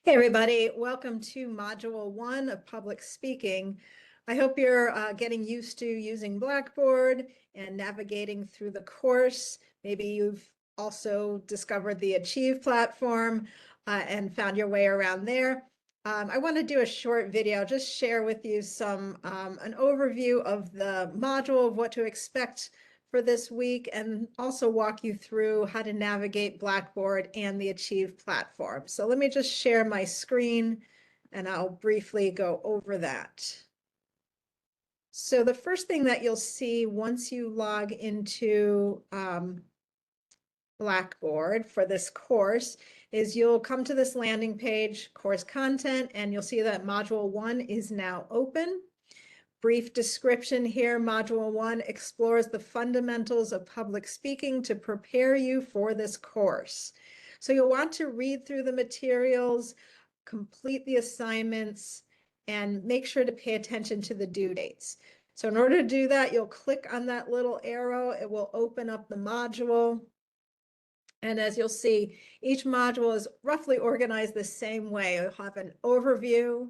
Hey everybody, welcome to Module 1 of Public Speaking. I hope you're getting used to using Blackboard and navigating through the course. Maybe you've also discovered the Achieve platform and found your way around there. I want to do a short video, just share with you an overview of the module, of what to expect for this week, and also walk you through how to navigate Blackboard and the Achieve platform. So let me just share my screen and I'll briefly go over that. So the first thing that you'll see once you log into Blackboard for this course is you'll come to this landing page, course content, and you'll see that Module 1 is now open. Brief description here, Module 1 explores the fundamentals of public speaking to prepare you for this course. So you'll want to read through the materials, complete the assignments, and make sure to pay attention to the due dates. So in order to do that, you'll click on that little arrow. It will open up the module. And as you'll see, each module is roughly organized the same way. You'll have an overview,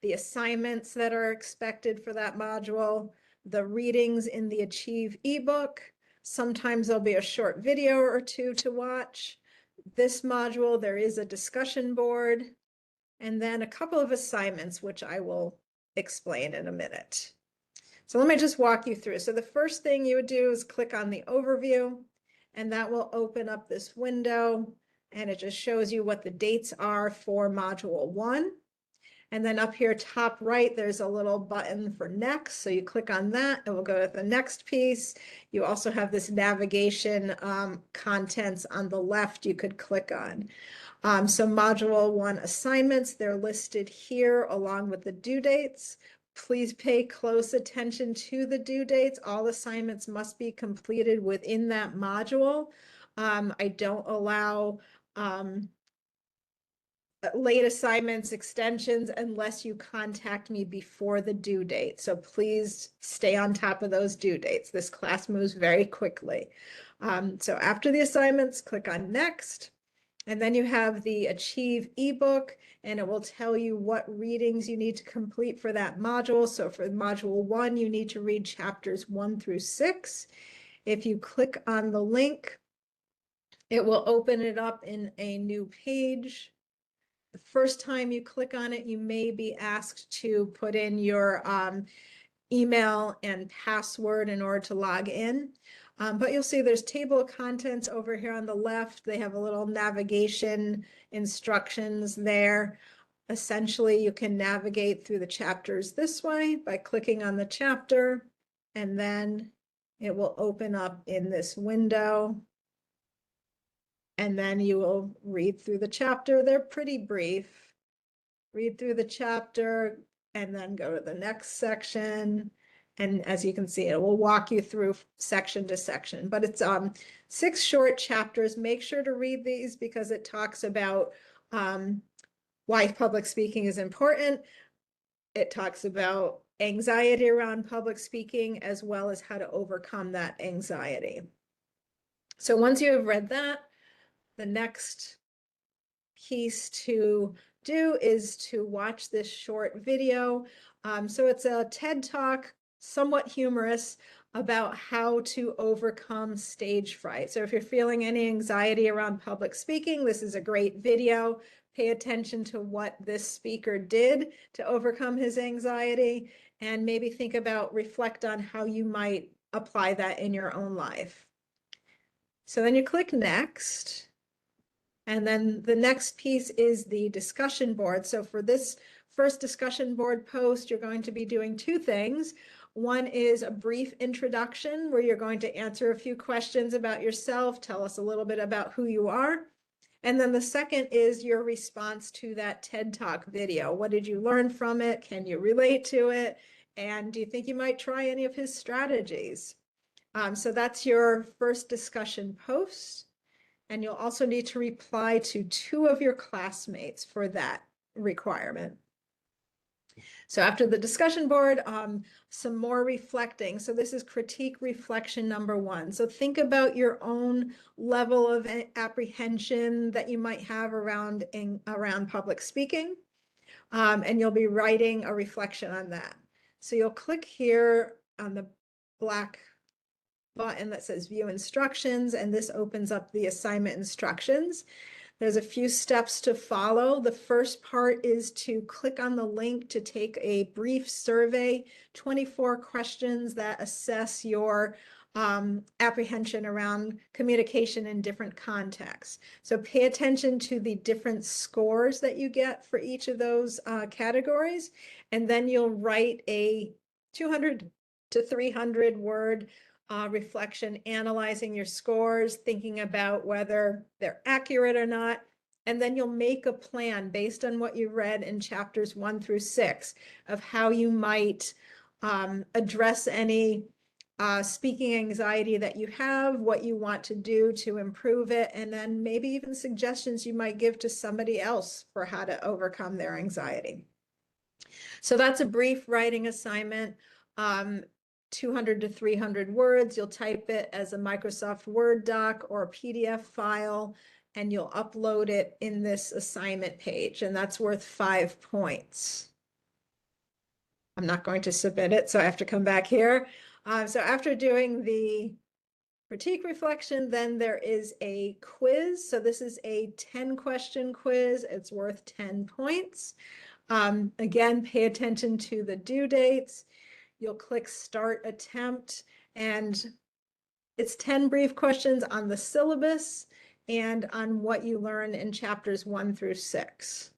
the assignments that are expected for that module, the readings in the Achieve ebook. Sometimes there'll be a short video or two to watch. This module, there is a discussion board, and then a couple of assignments, which I will explain in a minute. So let me just walk you through. So the first thing you would do is click on the overview, and that will open up this window, and it just shows you what the dates are for Module 1. And then up here top right, there's a little button for next. So you click on that, it will go to the next piece. You also have this navigation contents on the left you could click on. So Module 1 assignments, they're listed here along with the due dates. Please pay close attention to the due dates. All assignments must be completed within that module. I don't allow late assignments, extensions, unless you contact me before the due date. So please stay on top of those due dates. This class moves very quickly. So after the assignments, click on next. And then you have the Achieve ebook, and it will tell you what readings you need to complete for that module. So for Module 1, you need to read chapters 1 through 6. If you click on the link, it will open it up in a new page. The first time you click on it, you may be asked to put in your email and password in order to log in. But you'll see there's table of contents over here on the left. They have a little navigation instructions there. Essentially, you can navigate through the chapters this way by clicking on the chapter, and then it will open up in this window. And then you will read through the chapter. They're pretty brief. Read through the chapter and then go to the next section. And as you can see, it will walk you through section to section. But it's 6 short chapters. Make sure to read these because it talks about why public speaking is important. It talks about anxiety around public speaking, as well as how to overcome that anxiety. So once you have read that, the next piece to do is to watch this short video. So it's a TED Talk, somewhat humorous, about how to overcome stage fright. So if you're feeling any anxiety around public speaking, this is a great video. Pay attention to what this speaker did to overcome his anxiety, and maybe reflect on how you might apply that in your own life. So then you click next. And then the next piece is the discussion board. So for this first discussion board post, you're going to be doing 2 things. One is a brief introduction where you're going to answer a few questions about yourself, tell us a little bit about who you are. And then the second is your response to that TED Talk video. What did you learn from it? Can you relate to it? And do you think you might try any of his strategies? So that's your first discussion post. And you'll also need to reply to 2 of your classmates for that requirement. So after the discussion board, some more reflecting. So this is critique reflection number 1. So think about your own level of apprehension that you might have around public speaking. And you'll be writing a reflection on that. So you'll click here on the black button that says view instructions, and this opens up the assignment instructions. There's a few steps to follow. The first part is to click on the link to take a brief survey, 24 questions that assess your apprehension around communication in different contexts. So pay attention to the different scores that you get for each of those categories, and then you'll write a 200 to 300 word reflection, analyzing your scores, thinking about whether they're accurate or not. And then you'll make a plan based on what you read in chapters 1 through 6 of how you might address any speaking anxiety that you have, what you want to do to improve it, and then maybe even suggestions you might give to somebody else for how to overcome their anxiety. So that's a brief writing assignment. 200 to 300 words. You'll type it as a Microsoft Word doc or a PDF file, and you'll upload it in this assignment page, and that's worth 5 points. I'm not going to submit it, so I have to come back here. So after doing the critique reflection, then there is a quiz. So this is a 10-question quiz. It's worth 10 points. Again, pay attention to the due dates. You'll click Start Attempt, and it's 10 brief questions on the syllabus and on what you learn in chapters 1 through 6.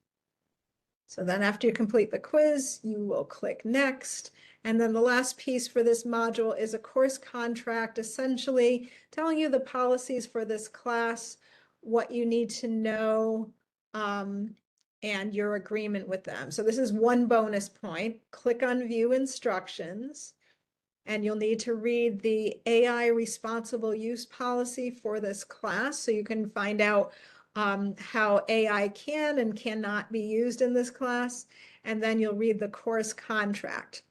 So then after you complete the quiz, you will click Next. And then the last piece for this module is a course contract, essentially telling you the policies for this class, what you need to know, and your agreement with them. So this is one bonus point. Click on View Instructions, and you'll need to read the AI responsible use policy for this class so you can find out how AI can and cannot be used in this class. And then you'll read the course contract.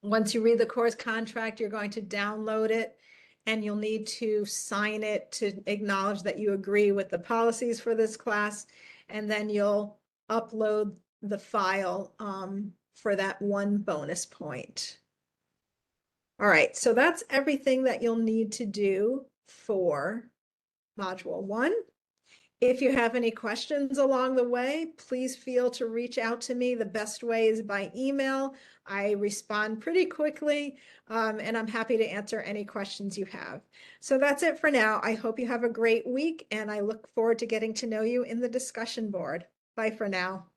Once you read the course contract, you're going to download it, and you'll need to sign it to acknowledge that you agree with the policies for this class. And then you'll upload the file for that one bonus point. All right, so that's everything that you'll need to do for Module 1. If you have any questions along the way, please feel to reach out to me. The best way is by email. I respond pretty quickly, and I'm happy to answer any questions you have. So that's it for now. I hope you have a great week, and I look forward to getting to know you in the discussion board. Bye for now.